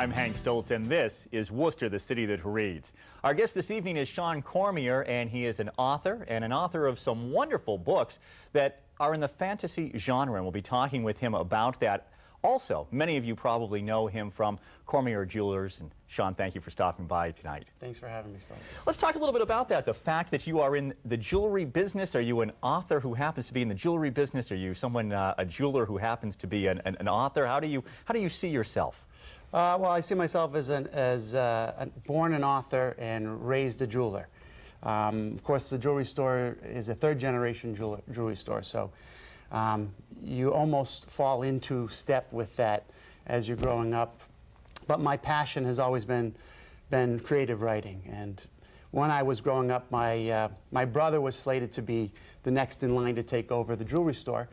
I'm Hank Stoltz, and this is Worcester, the city that reads. Our guest this evening is Shawn Cormier, and he is an author of some wonderful books that are in the fantasy genre, and we'll be talking with him about that. Also, many of you probably know him from Cormier Jewelers, and Shawn, thank you for stopping by tonight. Thanks for having me, Stoltz. Let's talk a little bit about that, the fact that you are in the jewelry business. Are you an author who happens to be in the jewelry business? Are you someone, a jeweler who happens to be an author? How do you see yourself? Well, I see myself as born an author and raised a jeweler. Of course, the jewelry store is a third-generation jewelry store, so you almost fall into step with that as you're growing up. But my passion has always been creative writing. And when I was growing up, my brother was slated to be the next in line to take over the jewelry store.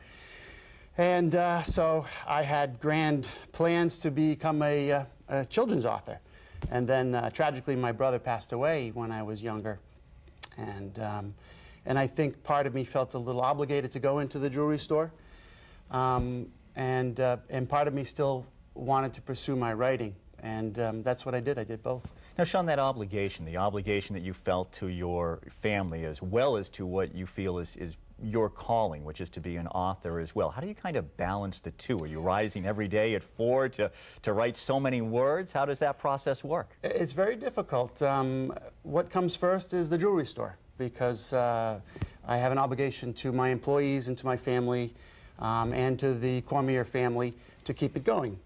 And so I had grand plans to become a children's author. And then tragically, my brother passed away when I was younger. And I think part of me felt a little obligated to go into the jewelry store. And part of me still wanted to pursue my writing. And that's what I did. I did both. Now, Shawn, that obligation, the obligation that you felt to your family as well as to what you feel is your calling, which is to be an author as well. How do you kind of balance the two? Are you rising every day at 4 to write so many words? How does that process work? It's very difficult. What comes first is the jewelry store, because I have an obligation to my employees and to my family and to the Cormier family to keep it going.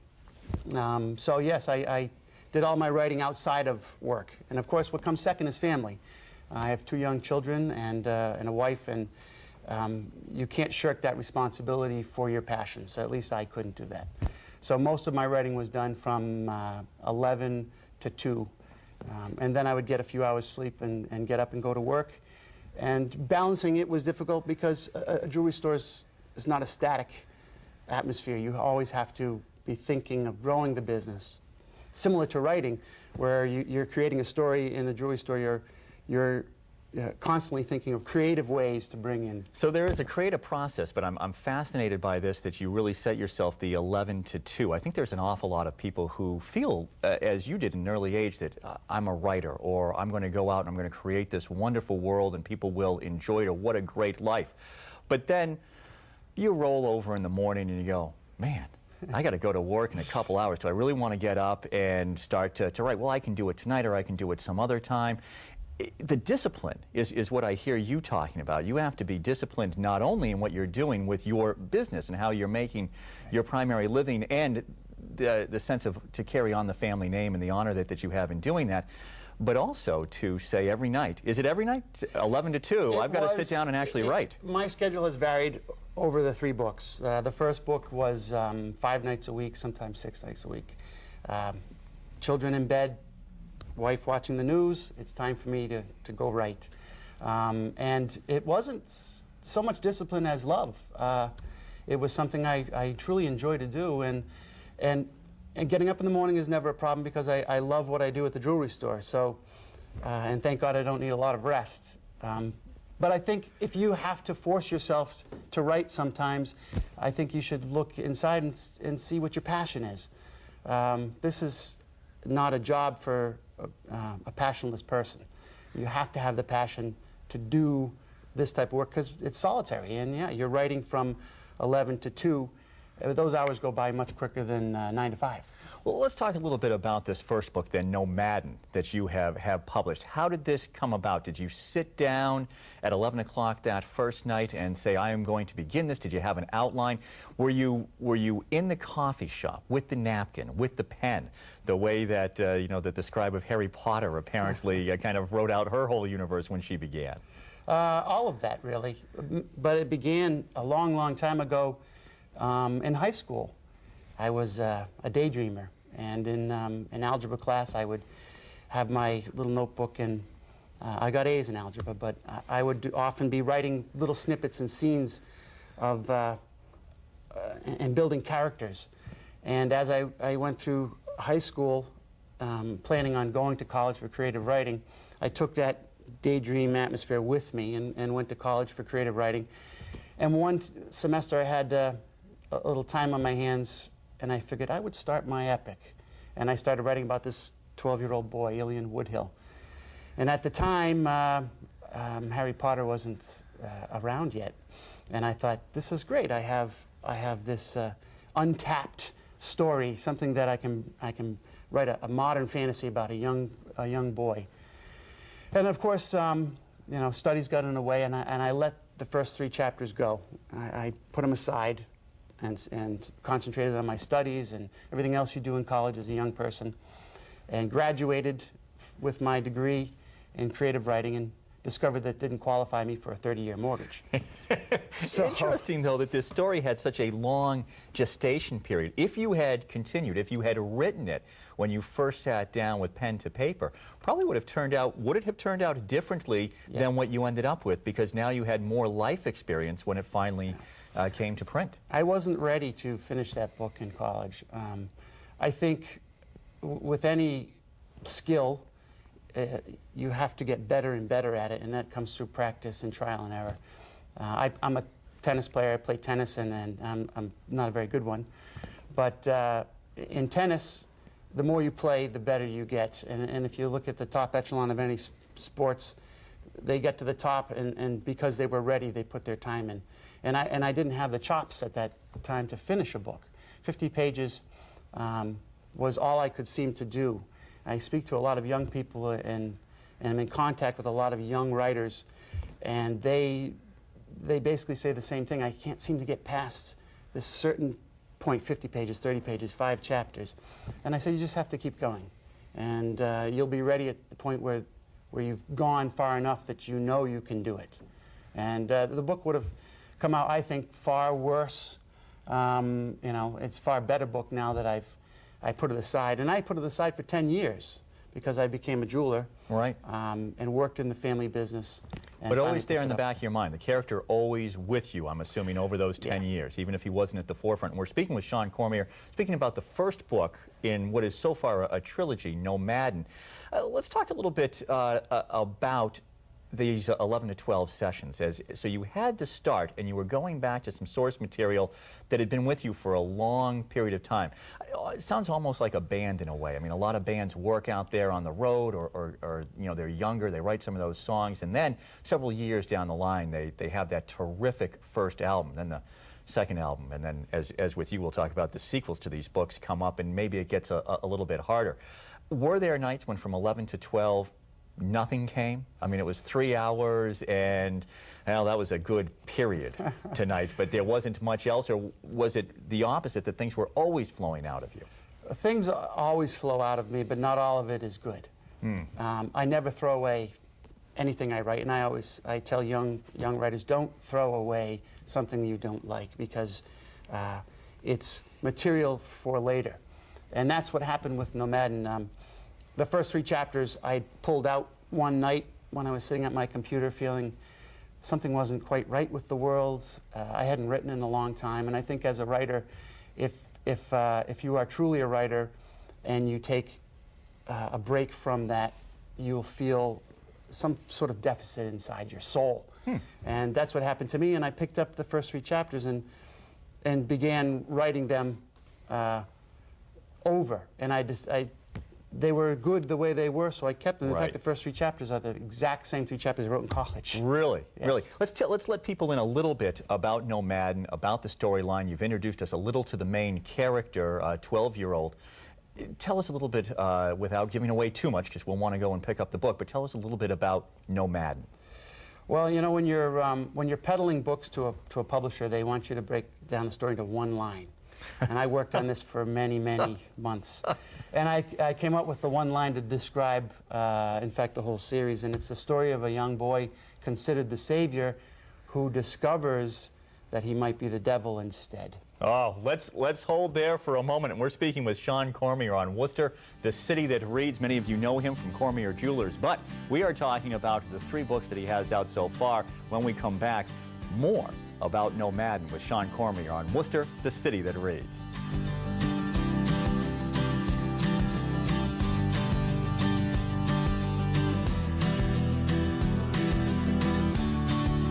So yes, I did all my writing outside of work. And of course, what comes second is family. I have 2 young children and a wife, and you can't shirk that responsibility for your passion, so at least I couldn't do that. So most of my writing was done from 11 to 2, and then I would get a few hours sleep and get up and go to work. And balancing it was difficult because a jewelry store is not a static atmosphere. You always have to be thinking of growing the business. Similar to writing, where you're creating a story in a jewelry store, you're constantly thinking of creative ways to bring in. So there is a creative process, but I'm fascinated by this, that you really set yourself the 11 to 2. I think there's an awful lot of people who feel, as you did in an early age, that I'm a writer, or I'm going to go out and I'm going to create this wonderful world and people will enjoy it, or what a great life. But then you roll over in the morning and you go, man, I got to go to work in a couple hours. Do I really want to get up and start to write? Well, I can do it tonight, or I can do it some other time. The discipline is what I hear you talking about. You have to be disciplined not only in what you're doing with your business and how you're making your primary living, and the sense of to carry on the family name and the honor that you have in doing that, but also to say every night. Is it every night? 11 to 2. I've got to sit down and actually write. My schedule has varied over the 3 books. The first book was 5 nights a week, sometimes 6 nights a week. Children in bed, wife watching the news, it's time for me to go write. And it wasn't so much discipline as love. It was something I truly enjoy to do, and getting up in the morning is never a problem because I love what I do at the jewelry store. So, and thank God I don't need a lot of rest. But I think if you have to force yourself to write sometimes, I think you should look inside and see what your passion is. This is not a job for a passionless person. You have to have the passion to do this type of work because it's solitary. And yeah, you're writing from 11 to 2. Those hours go by much quicker than 9 to 5. Well, let's talk a little bit about this first book, then, Nomadin, that you have published. How did this come about? Did you sit down at 11 o'clock that first night and say, I am going to begin this? Did you have an outline? Were you in the coffee shop with the napkin, with the pen, the way that, that the scribe of Harry Potter apparently kind of wrote out her whole universe when she began? All of that, really. But it began a long, long time ago in high school. I was a daydreamer, and in algebra class I would have my little notebook, and I got A's in algebra, but I would often be writing little snippets and scenes of and building characters. And as I went through high school, planning on going to college for creative writing, I took that daydream atmosphere with me and went to college for creative writing. And one semester I had a little time on my hands, and I figured I would start my epic. and I started writing about this 12-year-old boy, Ilian Woodhill. And at the time, Harry Potter wasn't around yet, and I thought, this is great. I have this untapped story, something that I can write a modern fantasy about a young boy. And of course, you know, studies got in the way, and I let the first 3 chapters go. I put them aside and concentrated on my studies and everything else you do in college as a young person, and graduated with my degree in creative writing, and discovered that didn't qualify me for a 30-year mortgage. So, interesting, though, that this story had such a long gestation period. If you had continued, if you had written it when you first sat down with pen to paper, probably would it have turned out differently than what you ended up with, because now you had more life experience when it finally came to print. I wasn't ready to finish that book in college. I think with any skill, you have to get better and better at it, and that comes through practice and trial and error. I'm a tennis player. I play tennis, and I'm not a very good one. But in tennis, the more you play, the better you get. And if you look at the top echelon of any sports, they get to the top, and because they were ready, they put their time in. And I didn't have the chops at that time to finish a book. 50 pages was all I could seem to do. I speak to a lot of young people, and I'm in contact with a lot of young writers, and they basically say the same thing. I can't seem to get past this certain point, 50 pages, 30 pages, 5 chapters. And I say, you just have to keep going. And you'll be ready at the point where you've gone far enough that you know you can do it. And the book would have come out, I think, far worse. You know, it's a far better book now that I put it aside. And I put it aside for 10 years because I became a jeweler. Right. And worked in the family business. But always there in the back of your mind, the character always with you, I'm assuming, over those 10 years, even if he wasn't at the forefront. And we're speaking with Shawn Cormier, speaking about the first book in what is so far a trilogy, Nomadin. Let's talk a little bit about these 11 to 12 sessions. So you had to start, and you were going back to some source material that had been with you for a long period of time. It sounds almost like a band in a way. I mean, a lot of bands work out there on the road, or you know, they're younger, they write some of those songs, and then several years down the line, they have that terrific first album, then the second album, and then as with you, we'll talk about the sequels to these books come up, and maybe it gets a little bit harder. Were there nights when from 11 to 12, nothing came? I mean, it was 3 hours, and well, that was a good period tonight, but there wasn't much else, or was it the opposite, that things were always flowing out of you? Things always flow out of me, but not all of it is good. I never throw away anything I write, and I tell young writers, don't throw away something you don't like, because it's material for later. And that's what happened with Nomadin. The first 3 chapters I pulled out one night when I was sitting at my computer feeling something wasn't quite right with the world. I hadn't written in a long time, and I think as a writer, if you are truly a writer and you take a break from that, you'll feel some sort of deficit inside your soul. And that's what happened to me, and I picked up the first 3 chapters and began writing them over. And they were good the way they were, so I kept them. In fact, the first 3 chapters are the exact same 3 chapters I wrote in college. Really? Yes. Really? Let's let people in a little bit about Nomadin, about the storyline. You've introduced us a little to the main character, 12-year-old. Tell us a little bit, without giving away too much, because we'll want to go and pick up the book, but tell us a little bit about Nomadin. Well, you know, when you're peddling books to a publisher, they want you to break down the story into one line. And I worked on this for many, many months. And I came up with the one line to describe, in fact, the whole series. And it's the story of a young boy considered the savior who discovers that he might be the devil instead. Oh, let's hold there for a moment. And we're speaking with Shawn Cormier on Worcester, the city that reads. Many of you know him from Cormier Jewelers. But we are talking about the 3 books that he has out so far. When we come back, more about Nomadin with Shawn Cormier on Worcester, the city that reads.